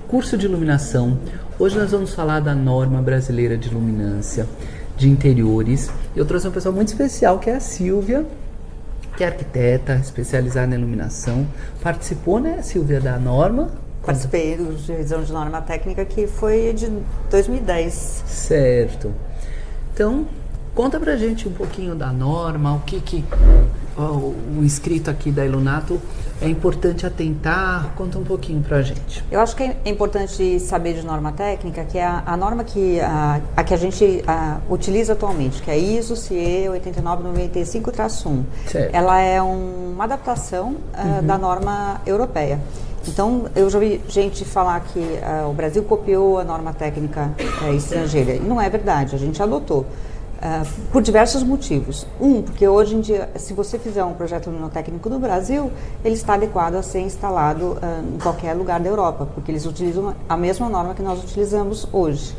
curso de iluminação. Hoje nós vamos falar da norma brasileira de luminância de interiores. Eu trouxe uma pessoa muito especial, que é a Silvia, que é arquiteta, especializada em iluminação. Participou, né, Silvia, da norma? Participei de revisão de norma técnica, que foi de 2010. Certo. Então, conta pra gente um pouquinho da norma, o inscrito aqui da Ilunato é importante atentar. Conta um pouquinho pra gente. Eu acho que é importante saber de norma técnica, que é a norma que a gente utiliza atualmente, que é a ISO CE 8995-1. Certo. Ela é uma adaptação da norma europeia. Então, eu já vi gente falar que o Brasil copiou a norma técnica estrangeira. E não é verdade, a gente adotou. Por diversos motivos. Porque hoje em dia, se você fizer um projeto luminotécnico no Brasil, ele está adequado a ser instalado em qualquer lugar da Europa, porque eles utilizam a mesma norma que nós utilizamos hoje.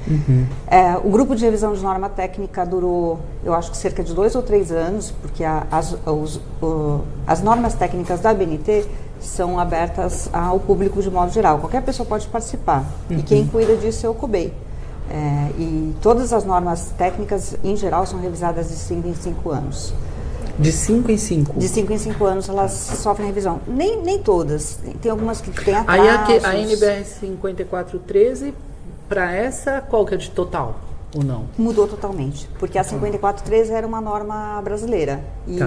O grupo de revisão de norma técnica durou, eu acho que cerca de 2 ou 3 anos, porque as normas técnicas da ABNT são abertas ao público de modo geral. Qualquer pessoa pode participar. E quem cuida disso é o COBEI. E todas as normas técnicas, em geral, são revisadas de 5 em 5 anos. De 5 em 5? De 5 em 5 anos elas sofrem revisão. Nem todas. Tem algumas que têm Aí atrasos. a NBR 5413, para essa, qual que é de total? Ou não? Mudou totalmente, porque a 5413 era uma norma brasileira. E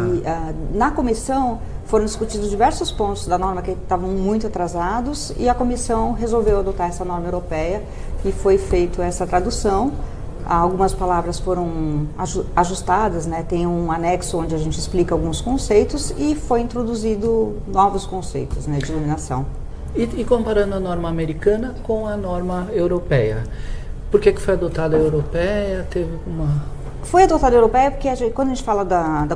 na comissão foram discutidos diversos pontos da norma que estavam muito atrasados, e a comissão resolveu adotar essa norma europeia e foi feita essa tradução. Algumas palavras foram ajustadas, né? Tem um anexo onde a gente explica alguns conceitos e foi introduzido novos conceitos, né, de iluminação. E comparando a norma americana com a norma europeia, por que foi adotada a europeia? Teve uma... Foi adotada a europeia porque quando a gente fala da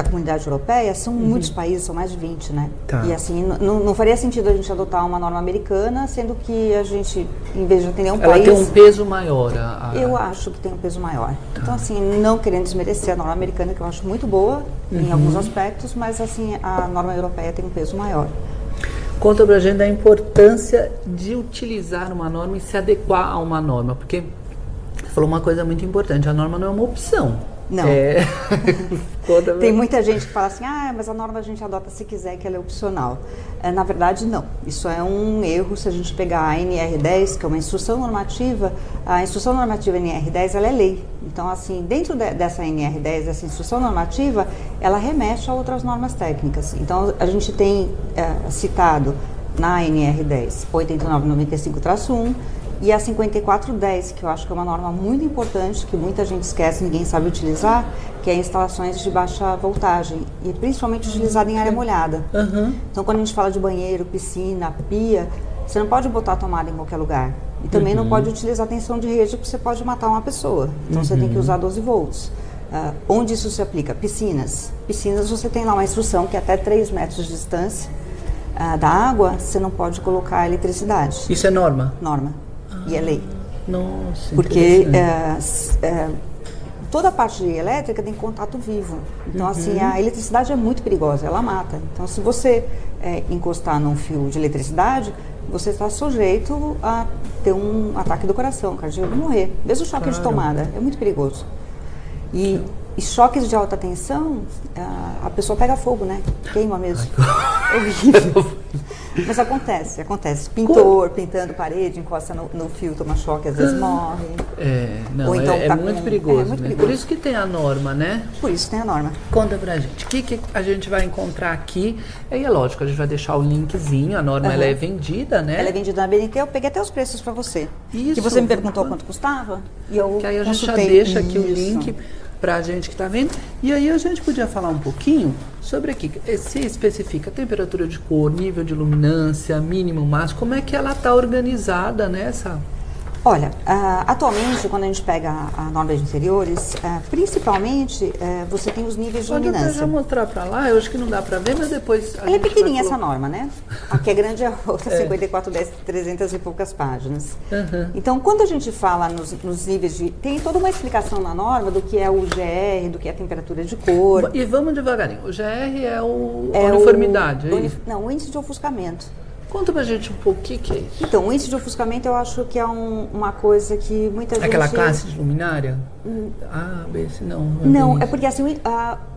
comunidade europeia, são muitos países, são mais de 20, né? Tá. E assim, não faria sentido a gente adotar uma norma americana, sendo que a gente, em vez de atender um país... Ela tem um peso maior. Eu acho que tem um peso maior. Tá. Então, assim, não querendo desmerecer a norma americana, que eu acho muito boa em alguns aspectos, mas assim, a norma europeia tem um peso maior. Conta pra gente a importância de utilizar uma norma e se adequar a uma norma, porque você falou uma coisa muito importante, a norma não é uma opção. Não. Tem muita gente que fala assim, mas a norma a gente adota se quiser, que ela é opcional. Na verdade, não. Isso é um erro. Se a gente pegar a NR10, que é uma instrução normativa, a instrução normativa NR10, ela é lei. Então, assim, dentro dessa NR10, dessa instrução normativa, ela remete a outras normas técnicas. Então, a gente tem citado na NR10 8995-1, e a 5410, que eu acho que é uma norma muito importante, que muita gente esquece, ninguém sabe utilizar, que é instalações de baixa voltagem, e principalmente utilizada em área molhada. Então, quando a gente fala de banheiro, piscina, pia, você não pode botar a tomada em qualquer lugar. E também não pode utilizar tensão de rede, porque você pode matar uma pessoa. Então, você tem que usar 12 volts. Onde isso se aplica? Piscinas. Piscinas, você tem lá uma instrução que até 3 metros de distância da água, você não pode colocar eletricidade. Isso é norma? Norma. E é lei. Nossa, porque toda a parte elétrica tem contato vivo. Então, assim, a eletricidade é muito perigosa, ela mata. Então, se você encostar num fio de eletricidade, você está sujeito a ter um ataque do coração, cardíaco, morrer. Mesmo choque de tomada, é muito perigoso. E choques de alta tensão, a pessoa pega fogo, né? Queima mesmo. É horrível. Mas acontece. Pintor pintando parede, encosta no fio, toma choque, às vezes morre. Ou então é muito perigoso, muito perigoso. Por isso que tem a norma, né? Por isso tem a norma. Conta pra gente, o que a gente vai encontrar aqui? Aí é lógico, a gente vai deixar o linkzinho, a norma ela é vendida, né? Ela é vendida na BNT, eu peguei até os preços pra você. Isso. Que você me perguntou quanto custava, e eu que aí a gente já deixa aqui o link para a gente que está vendo. E aí a gente podia falar um pouquinho sobre aqui, se especifica temperatura de cor, nível de luminância, mínimo, máximo, como é que ela está organizada nessa? Olha, atualmente, quando a gente pega a norma de interiores, principalmente, você tem os níveis de luminância. Pode já mostrar para lá, eu acho que não dá para ver, mas depois... Ela é pequenininha essa norma, né? A que é grande é a outra, 5410, 300 e poucas páginas. Então, quando a gente fala nos níveis de... Tem toda uma explicação na norma do que é o GR, do que é a temperatura de cor. E vamos devagarinho. O GR é a uniformidade, é isso? Não, o índice de ofuscamento. Conta pra gente um pouco o que é isso. Então, o índice de ofuscamento eu acho que é uma coisa que muita gente... Aquela classe de luminária? A, B, C, não. Não, é porque assim,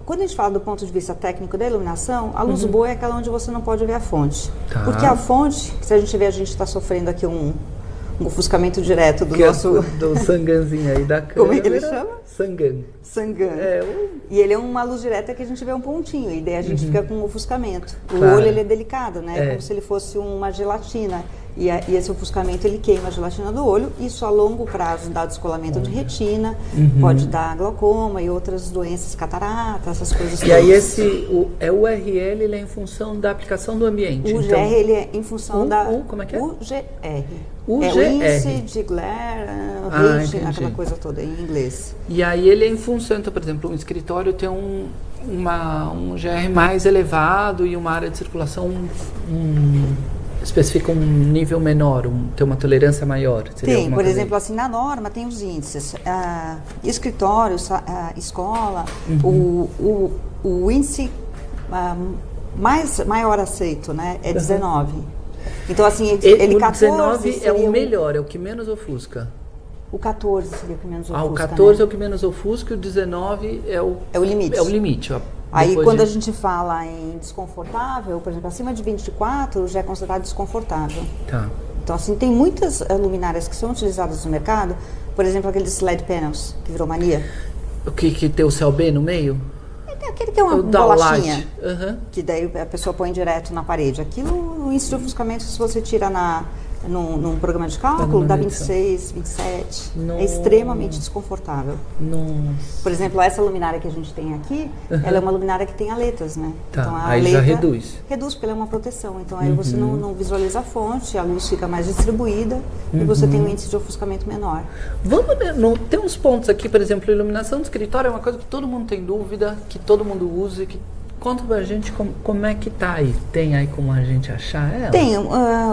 quando a gente fala do ponto de vista técnico da iluminação, a luz boa é aquela onde você não pode ver a fonte. Tá. Porque a fonte, se a gente vê, a gente está sofrendo aqui um ofuscamento direto do nosso... Do sanganzinho aí da câmera. Como é que ele chama? Sangan. Sangan. E ele é uma luz direta que a gente vê um pontinho, e daí a gente fica com um ofuscamento. O Claro. olho, ele é delicado, né? Como se ele fosse uma gelatina. E esse ofuscamento, ele queima a gelatina do olho. Isso a longo prazo dá descolamento de retina, pode dar glaucoma e outras doenças, catarata, essas coisas E aí o URL, ele é em função da aplicação do ambiente. O GR, ele é em função da... Como é que é? UGR. UGR. É o índice de glare, rating, aquela coisa toda em inglês. E aí ele é em função, então, por exemplo, um escritório tem um GR mais elevado e uma área de circulação especifica um nível menor, tem uma tolerância maior. Tem, por exemplo, assim, na norma tem os índices. Escritório, escola, o índice maior aceito, né, é 19. Então, assim, ele 14 o 19 é o melhor, é o que menos ofusca. O 14 seria o que menos ofusca. O 14 né? é o que menos ofusca e o 19 é o limite. É o limite. Aí, quando a gente fala em desconfortável, por exemplo, acima de 24 já é considerado desconfortável. Tá. Então, assim, tem muitas luminárias que são utilizadas no mercado, por exemplo, aqueles LED panels, que virou mania. O que tem o CLB no meio? Aquele que é uma bolachinha, que daí a pessoa põe direto na parede. Aquilo, o índice de ofuscamento, se você tira num programa de cálculo, dá 26, 27. Nossa. É extremamente desconfortável. Nossa. Por exemplo, essa luminária que a gente tem aqui, ela é uma luminária que tem aletas, né? Tá, então, a aí aleta já reduz. Reduz, porque ela é uma proteção. Então, aí você não visualiza a fonte, a luz fica mais distribuída e você tem um índice de ofuscamento menor. Tem uns pontos aqui, por exemplo, iluminação do escritório é uma coisa que todo mundo tem dúvida, que todo mundo usa e que... Conta pra gente como é que tá aí. Tem aí como a gente achar ela? Tem.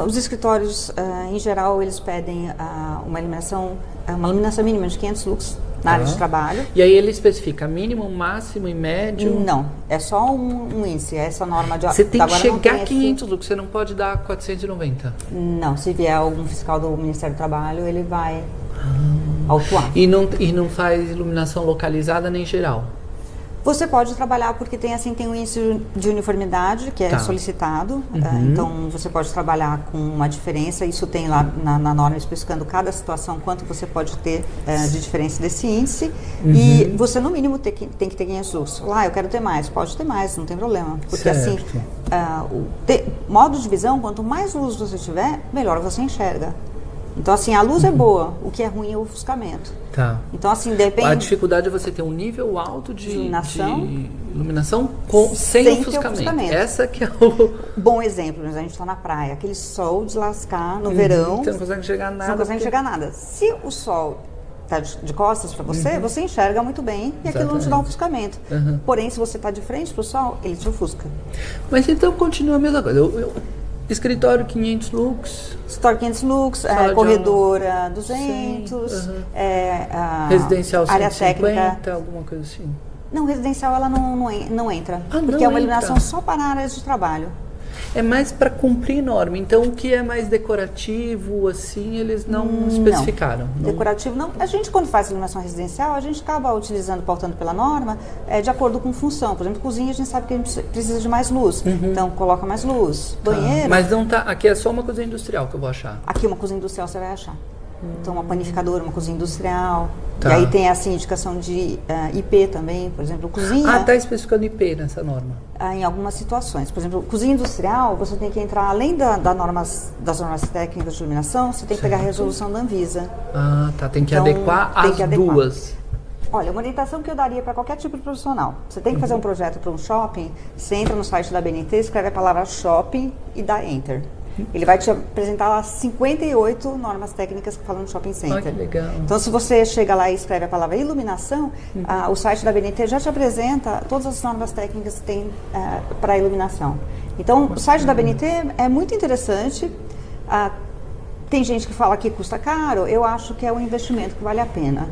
Os escritórios, em geral, eles pedem uma iluminação mínima de 500 lux na área de trabalho. E aí ele especifica mínimo, máximo e médio? Não, é só um índice, é essa norma de... Você tem que chegar a 500 lux, você não pode dar 490? Não, se vier algum fiscal do Ministério do Trabalho, ele vai autuar. E não faz iluminação localizada nem geral? Você pode trabalhar porque tem um índice de uniformidade que é solicitado, então você pode trabalhar com uma diferença, isso tem lá na norma especificando cada situação, quanto você pode ter de diferença desse índice, e você no mínimo tem que ter 500 lux. Eu quero ter mais, pode ter mais, não tem problema, porque modo de visão, quanto mais luz você tiver, melhor você enxerga. Então, assim, a luz é boa, o que é ruim é o ofuscamento. Tá. Então, assim, depende... A dificuldade é você ter um nível alto de iluminação sem ofuscamento. Essa que é o... Bom exemplo, a gente está na praia, aquele sol de lascar no verão. Você não consegue enxergar nada. Você não consegue enxergar nada. Se o sol está de costas para você, você enxerga muito bem e aquilo não te dá um ofuscamento. Porém, se você está de frente para o sol, ele te ofusca. Mas então continua a mesma coisa. Escritório 500 lux. Escritório 500 lux, corredor 200, residencial 150, área técnica. alguma coisa assim. Não, residencial ela não entra, porque é uma iluminação só para áreas de trabalho. É mais para cumprir norma. Então, o que é mais decorativo, assim, eles não especificaram. Não. Decorativo não. A gente, quando faz iluminação residencial, a gente acaba utilizando, pautando pela norma, de acordo com função. Por exemplo, cozinha, a gente sabe que a gente precisa de mais luz. Então, coloca mais luz. Banheiro... Mas não tá... Aqui é só uma cozinha industrial que eu vou achar. Aqui uma cozinha industrial você vai achar. Então, uma panificadora, uma cozinha industrial. Tá. E aí tem essa indicação de IP também, por exemplo, cozinha... está especificando IP nessa norma. Em algumas situações. Por exemplo, cozinha industrial, você tem que entrar, além das normas técnicas de iluminação, você tem que pegar a resolução da Anvisa. Tem que adequar as duas. Olha, uma orientação que eu daria para qualquer tipo de profissional. Você tem que fazer um projeto para um shopping, você entra no site da BNT, escreve a palavra shopping e dá Enter. Ele vai te apresentar lá 58 normas técnicas que falam no shopping center. Que legal. Então, se você chega lá e escreve a palavra iluminação, o site da BNT já te apresenta todas as normas técnicas que tem para iluminação. Então, o site da BNT é muito interessante. Tem gente que fala que custa caro, eu acho que é um investimento que vale a pena.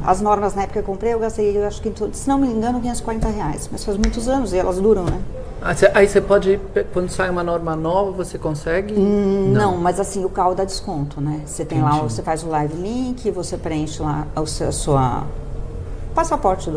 As normas, na época que eu comprei, eu gastei, eu acho que, se não me engano, R$540. Mas faz muitos anos e elas duram, né? Aí você pode, quando sai uma norma nova, você consegue? Não, mas assim, o CAL dá desconto, né? Você tem lá, você faz o live link, você preenche lá a sua passaporte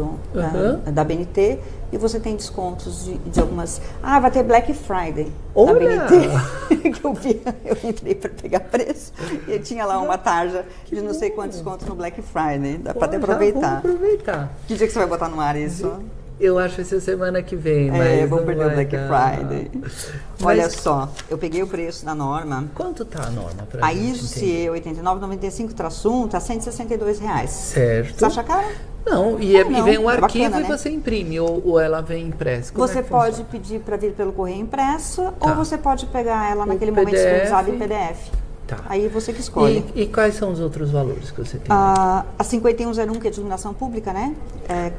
da BNT e você tem descontos de algumas... vai ter Black Friday da BNT, que eu entrei para pegar preço e tinha lá uma tarja de não sei quantos descontos no Black Friday, dá para aproveitar. Vamos aproveitar. Que dia que você vai botar no ar isso? Eu acho essa semana que vem, mas vamos perder o Black Friday. Olha só, eu peguei o preço da norma. Quanto tá a norma pra a ISO 8995-1 tá R$162. Certo. Você acha caro? Não, e vem um arquivo bacana, e você imprime, ou ela vem impressa? Você pode pedir para vir pelo correio impresso, ou você pode pegar ela naquele momento disponibilizado em PDF. Tá. Aí você que escolhe. E quais são os outros valores que você tem? A 5101, que é de iluminação pública, né?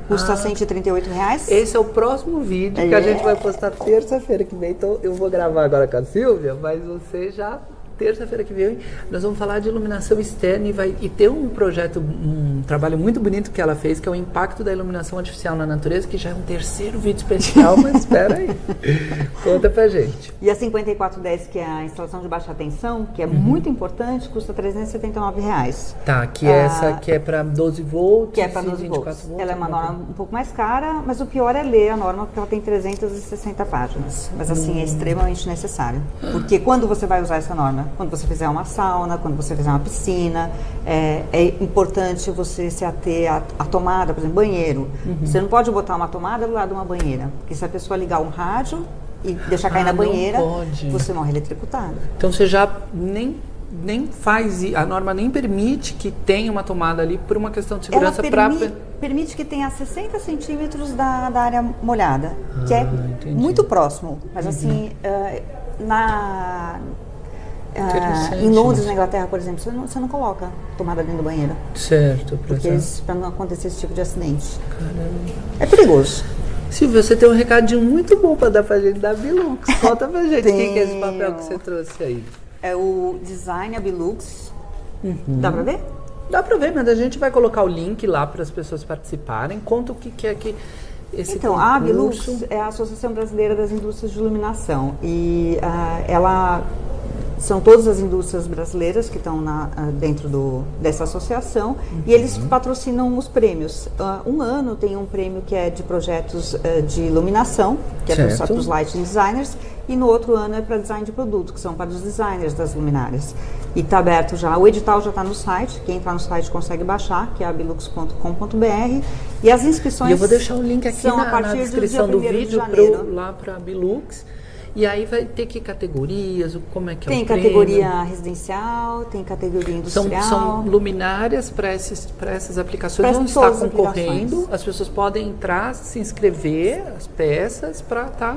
Custa R$138. Esse é o próximo vídeo que a gente vai postar terça-feira que vem. Então eu vou gravar agora com a Silvia, mas você já... Terça-feira que vem, nós vamos falar de iluminação externa e ter um projeto, um trabalho muito bonito que ela fez, que é o impacto da iluminação artificial na natureza, que já é um terceiro vídeo especial, mas espera aí. Conta pra gente. E a 5410, que é a instalação de baixa tensão, que é muito importante, custa R$379. Tá, que é essa que é para 12 volts, que é para 12 volts. Ela é uma norma um pouco mais cara, mas o pior é ler a norma, porque ela tem 360 páginas. Mas assim, é extremamente necessário. Porque quando você vai usar essa norma? Quando você fizer uma sauna, quando você fizer uma piscina, é importante você se ater à tomada, por exemplo, banheiro. Você não pode botar uma tomada do lado de uma banheira, porque se a pessoa ligar um rádio e deixar cair na banheira, você morre eletrocutado. Então você já nem faz, a norma nem permite que tenha uma tomada ali por uma questão de segurança. Permite que tenha 60 centímetros da área molhada, que é muito próximo, mas assim, em Londres, na Inglaterra, por exemplo, você não coloca tomada dentro do banheiro. Certo. Para não acontecer esse tipo de acidente. Caramba. É perigoso. Silvia, você tem um recadinho muito bom para dar pra gente da Bilux. Conta pra gente o que é esse papel que você trouxe aí. É o Design Bilux. Dá pra ver? Dá pra ver, mas a gente vai colocar o link lá para as pessoas participarem. Conta o que é que esse concurso... a Bilux é a Associação Brasileira das Indústrias de Iluminação. E ela... São todas as indústrias brasileiras que estão dentro dessa associação e eles patrocinam os prêmios. Um ano tem um prêmio que é de projetos de iluminação, que é para os lighting designers, e no outro ano é para design de produto, que são para os designers das luminárias. E está aberto já, o edital já está no site, quem entrar no site consegue baixar, que é abilux.com.br, e as inscrições... E eu vou deixar o link aqui na descrição do vídeo lá para a Bilux. E aí vai ter que categorias, como é que é o prêmio? Tem categoria residencial, tem categoria industrial. São luminárias para essas aplicações onde está concorrendo. As pessoas podem entrar, se inscrever, as peças para estar...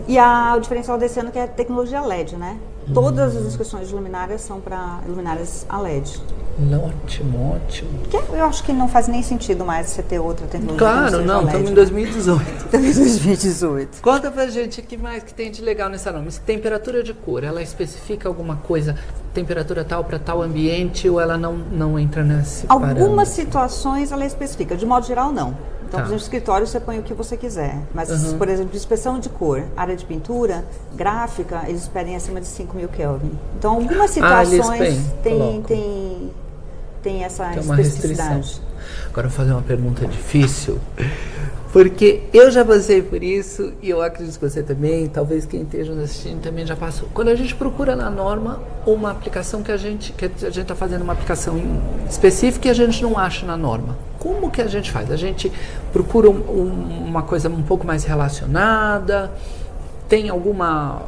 E o diferencial desse ano que é a tecnologia LED, né? Todas as inscrições de luminárias são para luminárias a LED. Ótimo. Eu acho que não faz nem sentido mais você ter outra tecnologia. Claro, não, estamos em 2018. Estamos em 2018. Conta pra gente o que mais que tem de legal nessa norma. Temperatura de cor, ela especifica alguma coisa, temperatura tal para tal ambiente, ou ela não entra nesse parâmetro? Algumas situações ela especifica, de modo geral não. Então, por exemplo, no escritório você põe o que você quiser. Mas, por exemplo, inspeção de cor, área de pintura, gráfica, eles pedem acima de 5.000 Kelvin. Então, algumas situações tem essa especificidade. Agora eu vou fazer uma pergunta difícil, porque eu já passei por isso e eu acredito que você também, talvez quem esteja nos assistindo também já passou. Quando a gente procura na norma uma aplicação que a gente está fazendo uma aplicação específica e a gente não acha na norma, como que a gente faz? A gente procura uma coisa um pouco mais relacionada? Tem alguma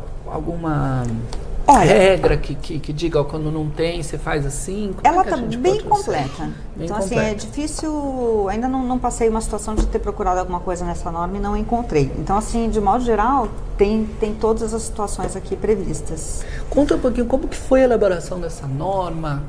regra que diga quando não tem, você faz assim? Ela está bem completa. Então, assim, é difícil... Ainda não passei uma situação de ter procurado alguma coisa nessa norma e não encontrei. Então, assim, de modo geral, tem todas as situações aqui previstas. Conta um pouquinho como que foi a elaboração dessa norma,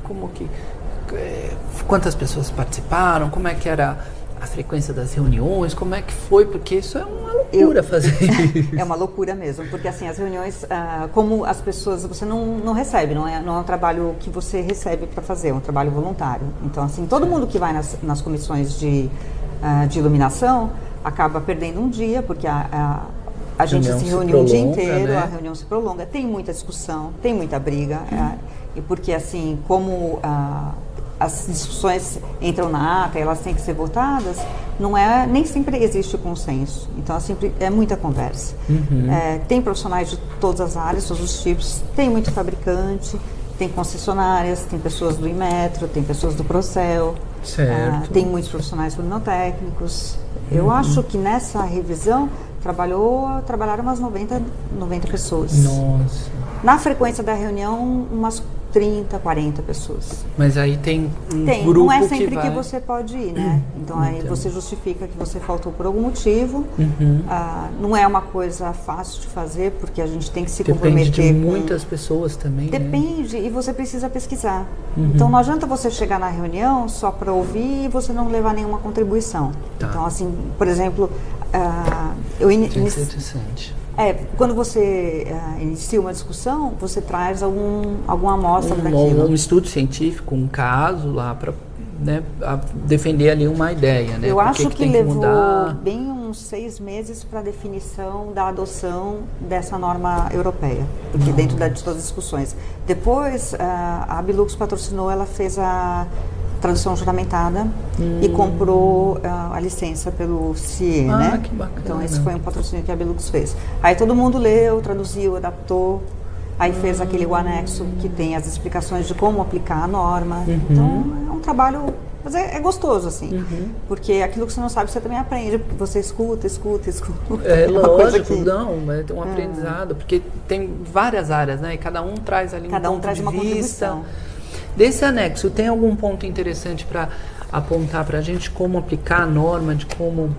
quantas pessoas participaram, como é que era a frequência das reuniões, como é que foi, porque isso é uma loucura fazer isso. É uma loucura mesmo, porque assim, as reuniões, como as pessoas, você não recebe, não é um trabalho que você recebe para fazer, é um trabalho voluntário. Então assim, todo mundo que vai nas comissões de iluminação acaba perdendo um dia, porque A gente se reuniu o dia inteiro, né? A reunião se prolonga, tem muita discussão, tem muita briga, e porque assim, como as discussões entram na ata, elas têm que ser votadas, nem sempre existe consenso, então sempre é muita conversa. Tem profissionais de todas as áreas, todos os tipos, tem muito fabricante, tem concessionárias, tem pessoas do Inmetro, tem pessoas do Procel, tem muitos profissionais luminotécnicos. Eu acho que nessa revisão trabalharam umas 90 pessoas. Nossa. Na frequência da reunião, umas 30, 40 pessoas. Mas aí tem grupo não é sempre que você pode ir, né? Então aí você justifica que você faltou por algum motivo. Não é uma coisa fácil de fazer, porque a gente tem que se comprometer. Depende de muitas pessoas também, Depende, né? E você precisa pesquisar. Então não adianta você chegar na reunião só para ouvir e você não levar nenhuma contribuição. Então assim, por exemplo, interessante. Quando você inicia uma discussão, você traz alguma amostra daquilo. Um estudo científico, um caso lá para, né, defender ali uma ideia, né? Eu acho que levou bem uns 6 meses para a definição da adoção dessa norma europeia, porque dentro de todas as discussões. Depois, a Abilux patrocinou, ela fez a tradução juramentada e comprou a licença pelo CIE, né? Que bacana. Então esse foi um patrocínio que a Abilux fez. Aí todo mundo leu, traduziu, adaptou, aí fez aquele anexo que tem as explicações de como aplicar a norma. Então é um trabalho, mas é gostoso assim, porque aquilo que você não sabe você também aprende, você escuta. É lógico, é um aprendizado, porque tem várias áreas, né? E cada um traz ali um ponto de vista. Contribuição. Desse anexo, tem algum ponto interessante para apontar para a gente como aplicar a norma, de como...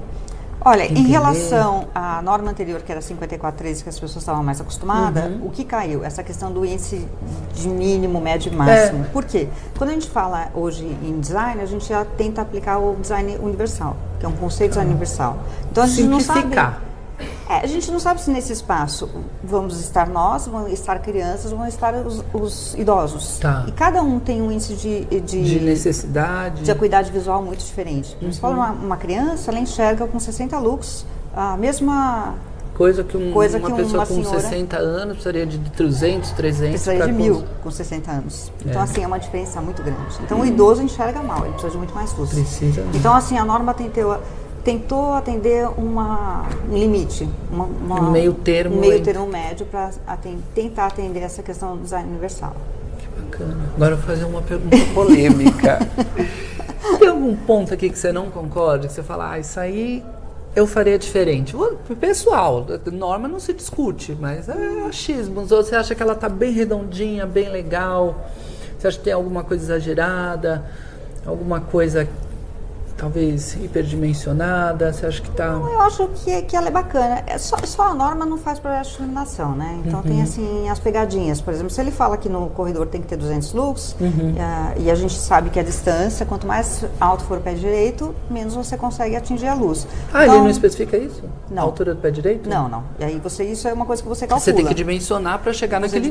Olha, em relação à norma anterior, que era 5413, que as pessoas estavam mais acostumadas, o que caiu? Essa questão do índice de mínimo, médio e máximo. Por quê? Quando a gente fala hoje em design, a gente já tenta aplicar o design universal, que é um conceito de design universal. Então a gente não sabe... a gente não sabe se nesse espaço vamos estar nós, vão estar crianças, vão estar os idosos. E cada um tem um índice de necessidade, de acuidade visual muito diferente. Você fala uma criança, ela enxerga com 60 lux a mesma coisa que uma pessoa com senhora, 60 anos precisaria de 300. Precisaria de 1000 com 60 anos. Então, assim, é uma diferença muito grande. Então, o idoso enxerga mal, ele precisa de muito mais luz. Então, assim, a norma tentou atender um limite, um meio termo médio para tentar atender essa questão do design universal. Que bacana. Agora eu vou fazer uma pergunta polêmica. Tem algum ponto aqui que você não concorda? Que você fala, isso aí eu faria diferente? Pessoal, norma não se discute, mas é achismos. Ou você acha que ela está bem redondinha, bem legal? Você acha que tem alguma coisa exagerada? Alguma coisa talvez hiperdimensionada? Você acha que está... Não, eu acho que ela é bacana. Só a norma não faz projeto de iluminação, né? Então tem assim as pegadinhas. Por exemplo, se ele fala que no corredor tem que ter 200 lux, e a gente sabe que a distância, quanto mais alto for o pé direito, menos você consegue atingir a luz. Então, ele não especifica isso? Não. A altura do pé direito? Não. E aí isso é uma coisa que você calcula. Você tem que dimensionar para chegar naquele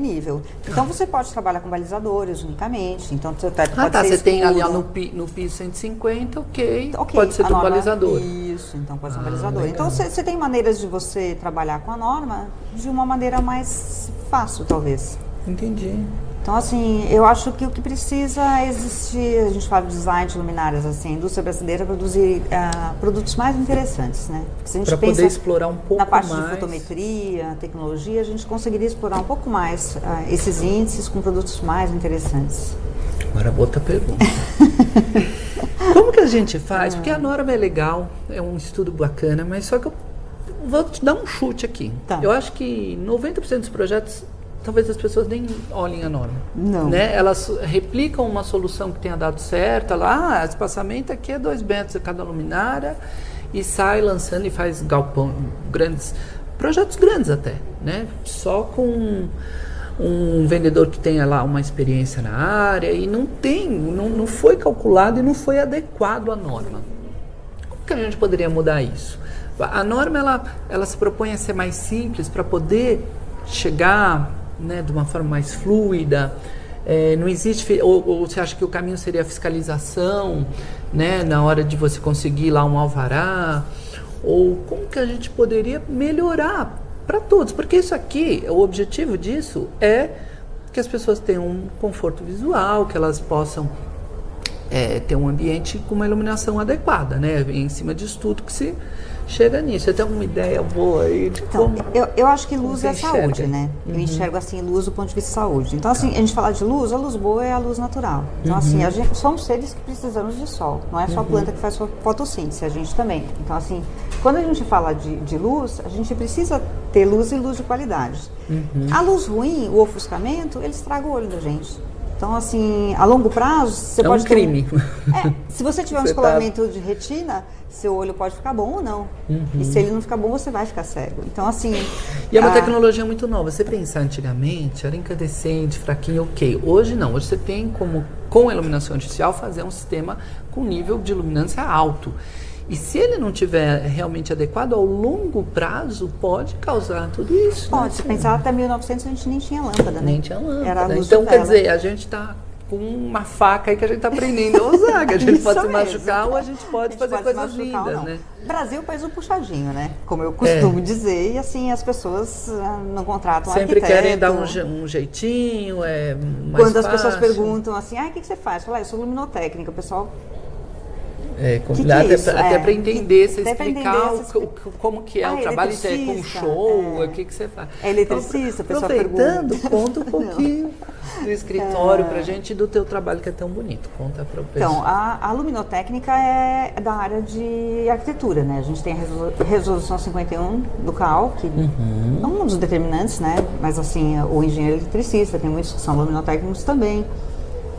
nível. Então você pode trabalhar com balizadores unicamente. Então você pode você tem ali no piso 150, ok, pode ser do balizador. Isso, então pode ser um balizador. Legal. Então você tem maneiras de você trabalhar com a norma de uma maneira mais fácil, talvez. Entendi. Então, assim, eu acho que o que precisa existir, a gente fala de design de luminárias, assim, a indústria brasileira produzir produtos mais interessantes, né? Porque se a gente pensa poder explorar um pouco na parte mais de fotometria, tecnologia, a gente conseguiria explorar um pouco mais esses índices com produtos mais interessantes. Agora outra pergunta. Como que a gente faz? Porque a norma é legal, é um estudo bacana, mas só que eu vou te dar um chute aqui. Eu acho que 90% dos projetos, talvez as pessoas nem olhem a norma. Não. Né? Elas replicam uma solução que tenha dado certo, espaçamento aqui é 2 metros a cada luminária, e sai lançando e faz galpão, projetos grandes até, né? Só com um vendedor que tenha lá uma experiência na área, e não foi calculado e não foi adequado à norma. Como que a gente poderia mudar isso? A norma ela se propõe a ser mais simples para poder chegar, né, de uma forma mais fluida. Não existe, ou você acha que o caminho seria a fiscalização, né, na hora de você conseguir lá um alvará, ou como que a gente poderia melhorar para todos, porque isso aqui, o objetivo disso é que as pessoas tenham um conforto visual, que elas possam ter um ambiente com uma iluminação adequada, né? Em cima disso tudo que se chega nisso. Você tem alguma ideia boa aí de então, como... Eu acho que luz é enxerga? saúde, né? Eu enxergo assim, luz do ponto de vista de saúde. Então, assim, a gente fala de luz, a luz boa é a luz natural. Então, assim, a gente somos seres que precisamos de sol. Não é só a planta que faz fotossíntese, a gente também. Então, assim, quando a gente fala de luz, a gente precisa ter luz e luz de qualidade. A luz ruim, o ofuscamento, ele estraga o olho da gente. Então, assim, a longo prazo, você pode ter... crime. Se você tiver um descolamento de retina, seu olho pode ficar bom ou não. E se ele não ficar bom, você vai ficar cego. Então, assim... E é uma tecnologia muito nova. Você pensar antigamente, era incandescente, fraquinho, ok. Hoje não. Hoje você tem como, com a iluminação artificial, fazer um sistema com nível de luminância alto. E se ele não tiver realmente adequado, ao longo prazo, pode causar tudo isso. Pode. Se pensar até 1900, a gente nem tinha lâmpada, né? Nem tinha lâmpada. Era a luz então, de quer vela. dizer, a gente está com uma faca aí que a gente está aprendendo a usar. Que a gente pode se machucar ou a gente pode fazer coisas lindas, né? Brasil é o país do puxadinho, né? Como eu costumo dizer. E assim, as pessoas não contratam sempre arquiteto. querem dar um jeitinho, mais Quando as pessoas fácil. perguntam assim, o que você faz? Fala, eu sou luminotécnica. O pessoal... até para entender, você Até explicar entender, como que é o trabalho com show, o que você faz. É eletricista, então, a pessoa aproveitando, pergunta. conta um pouquinho do escritório pra gente e do teu trabalho que é tão bonito. Conta para o pessoal. Então, a luminotécnica é da área de arquitetura, né? A gente tem a resolução 51 do CAL, que é um dos determinantes, né? Mas assim, o engenheiro eletricista, tem muitos que são luminotécnicos também.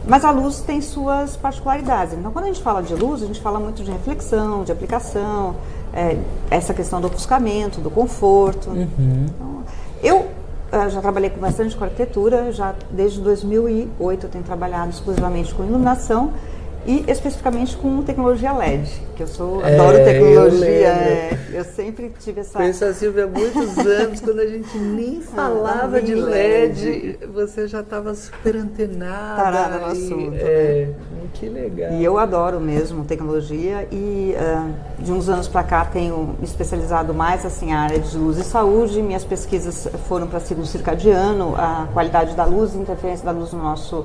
Mas a luz tem suas particularidades. Então, quando a gente fala de luz, a gente fala muito de reflexão, de aplicação, essa questão do ofuscamento, do conforto. Então, eu já trabalhei bastante com arquitetura, já desde 2008 eu tenho trabalhado exclusivamente com iluminação e especificamente com tecnologia LED, que eu adoro tecnologia, eu sempre tive essa... Conheço a Silvia há muitos anos, quando a gente nem falava de LED, você já estava super antenada. Tarada no assunto, né? Que legal. E eu adoro mesmo tecnologia e de uns anos para cá tenho me especializado mais assim, na área de luz e saúde. Minhas pesquisas foram para ciclo circadiano, a qualidade da luz e interferência da luz no nosso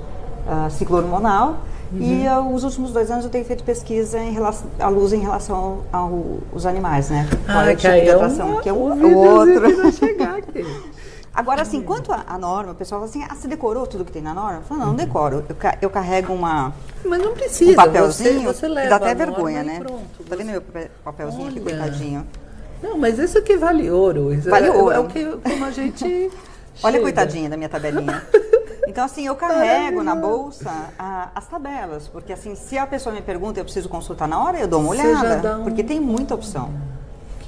ciclo hormonal. E os últimos 2 anos eu tenho feito pesquisa em relação à luz em relação aos animais, né? Que aí que é o outro. Chegar aqui. Agora, assim, quanto à norma, o pessoal fala assim, você decorou tudo que tem na norma? Eu falo, não decoro. Eu carrego Mas não precisa, um papelzinho, você leva que dá até a norma vergonha, e né? pronto. Tá vendo meu papelzinho aqui, coitadinho? Não, mas isso aqui vale ouro. Isso vale ouro. É o que como a gente Olha, coitadinha da minha tabelinha. Então, assim, eu carrego na bolsa as tabelas, porque assim, se a pessoa me pergunta e eu preciso consultar na hora, eu dou uma olhada, porque tem muita opção.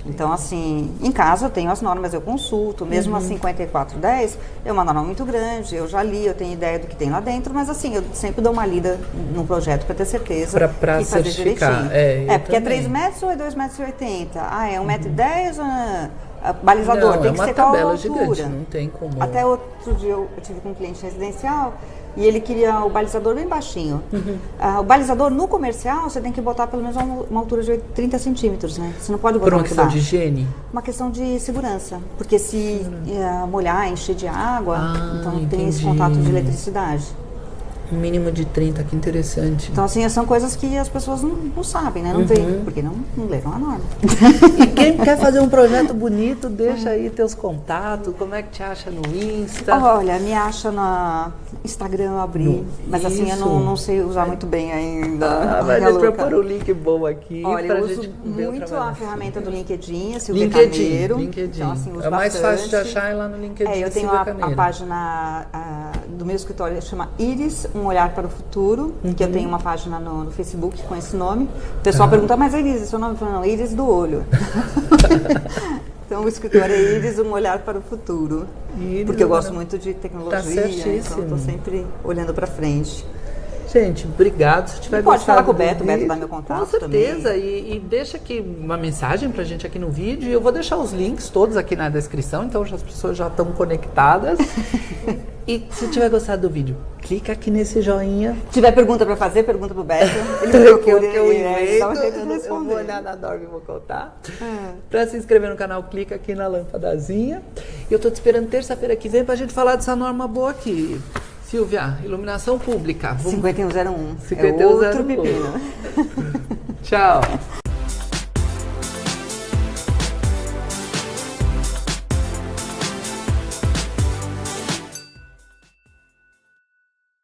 Então, assim, em casa eu tenho as normas, eu consulto, mesmo a 5410 é uma norma muito grande, eu já li, eu tenho ideia do que tem lá dentro, mas assim, eu sempre dou uma lida num projeto para ter certeza pra e fazer certificar. direitinho. Porque é 3 metros ou é 2,80 metros? É 1,10 m ou balizador? Não, tem que ser qual a altura. Gigante, não tem como. Até outro dia eu tive com um cliente residencial e ele queria o balizador bem baixinho. O balizador no comercial você tem que botar pelo menos uma altura de 30 centímetros, né? Você não pode botar por uma muito questão baixo. de higiene? Uma questão de segurança, porque se molhar, encher de água, então tem esse contato de eletricidade. Um mínimo de 30, que interessante. Então, assim, são coisas que as pessoas não sabem, né? Não veem, porque não levam a norma. E quem quer fazer um projeto bonito, deixa aí teus contatos, como é que te acha no Insta? Olha, me acha no Instagram, eu abri, mas assim, eu não sei usar muito bem ainda. Mas a gente pôr o link bom aqui. Olha, eu uso muito a ferramenta do LinkedIn, Silvia Carneiro. Então, assim, uso mais bastante. fácil de achar é lá no LinkedIn. Eu tenho a página do meu escritório, chama Iris, Um Olhar para o Futuro, que eu tenho uma página no Facebook com esse nome. O pessoal pergunta, mas Iris, é seu nome? Eu falo, não, Iris do olho. Então o escritório é Iris, Um Olhar para o Futuro. Porque eu gosto muito de tecnologia, então eu estou sempre olhando para frente. Gente, obrigado. Se tiver pode falar com o Beto dá meu contato. Com certeza. E deixa aqui uma mensagem pra gente aqui no vídeo. E eu vou deixar os links todos aqui na descrição, então as pessoas já estão conectadas. E se tiver gostado do vídeo, clica aqui nesse joinha. Se tiver pergunta pra fazer, pergunta pro Beto. Ele procura, eu vou olhar na Norma e vou contar. Pra se inscrever no canal, clica aqui na lâmpadazinha. E eu tô te esperando terça-feira que vem pra gente falar dessa norma boa aqui. Silvia, iluminação pública. 5101. 5101. É outro pepino. Tchau.